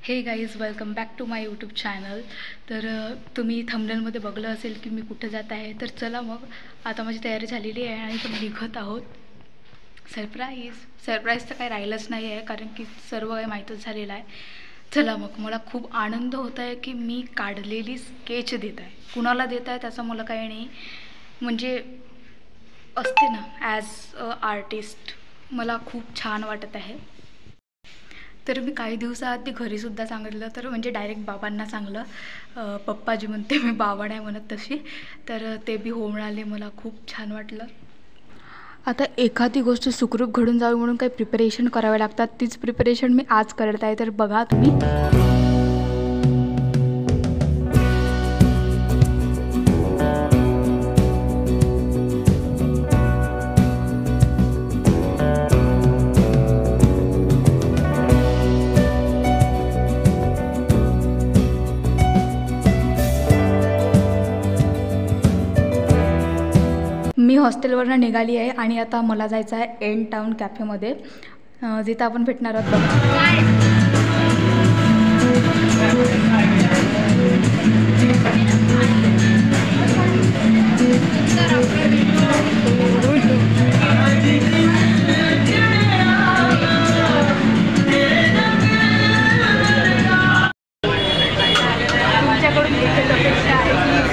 हे guys, welcome back to my YouTube channel. तर तुम्ही थंबनेलमध्ये बघलं असेल की मी कुठे जात आहे. तर चला मग, आता माझी तयारी झालेली आहे आणि पण निघत आहोत. सरप्राईज तर काही राहिलंच नाही आहे, कारण की सर्व काही माहीतच झालेलं आहे. चला मग, मला खूप आनंद होत आहे की मी काढलेली स्केच देत आहे. कुणाला देत आहे त्याचं मला काही नाही, म्हणजे असते ना ॲज अ आर्टिस्ट, मला खूप छान वाटत आहे. तर मी काही दिवसाआधी घरीसुद्धा सांगितलं, तर म्हणजे डायरेक्ट बाबांना सांगलं. पप्पाजी म्हणते, मी बाबा नाही म्हणत तशी. तर ते बी हो म्हणाले. मला खूप छान वाटलं. आता एखादी गोष्ट सुखरूप घडून जावी म्हणून काही प्रिपरेशन करावे लागतात. तीच प्रिपरेशन मी आज करत आहे. तर बघा तुम्ही. मी हॉस्टेलवरनं निघाली आहे आणि आता मला जायचं आहे एन टाउन कॅफेमध्ये, जिथं आपण भेटणार आहोत. तुमच्याकडून देखील अपेक्षा आहे की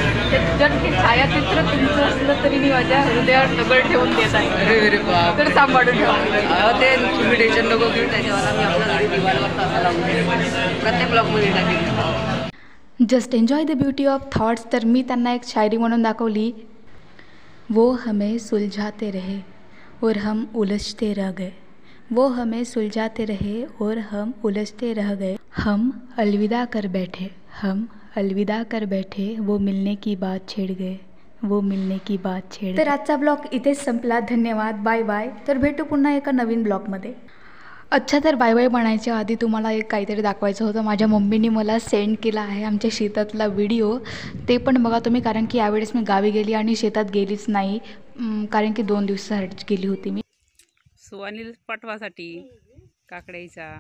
जर हे छायाचित्र तुमचं असलं तरी मी माझ्या हृदयावर दगड ठेवून देत आहे. अरे बाप, तर सांभाळून ठेवा. ते तुम्ही टेन्शन नको घेऊ, त्याच्यावाला मी आपल्या घरी दिवाळीवर तासा लावून प्रत्येक ब्लॉगमध्ये टाकेन. Just enjoy the beauty of thoughts. तर मी त्यांना एक शायरी म्हणून दाखवली. वो हमें सुलझाते रहे और हम उलझते रह गए. वो हमें सुलझाते रहे और हम उलझते रह गए. हम अलविदा कर बैठे, हम अलविदा कर बैठे. वो मिलने की बात छेड़ गए, वो मिलने की बात छेड़. तर आजचा ब्लॉग इथेच संपला. धन्यवाद, बाय बाय. तर भेटू पुन्हा एका नवीन ब्लॉगमध्ये. अच्छा, तर बाय बाय म्हणायच्या आधी तुम्हाला एक काहीतरी दाखवायचं होतं. माझ्या मम्मीने मला सेंड केला आहे आमच्या शेतातला व्हिडिओ. ते पण बघा तुम्ही, कारण की यावेळेस मी गावी गेली आणि शेतात गेलीच नाही, कारण की 2 दिवसासाठी गेली होती मी. सुवानील पाठवासाठी काकड्याचा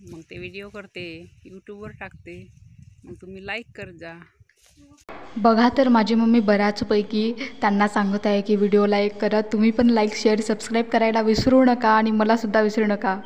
मग ते व्हिडिओ करते, यूट्यूबवर टाकते. मग तुम्ही लाईक कर जा. बघा, तर माझी मम्मी बऱ्याचपैकी त्यांना सांगत आहे की व्हिडिओ लाईक करा. तुम्ही पण लाईक, शेअर, सबस्क्राईब करायला विसरू नका आणि मलासुद्धा विसरू नका.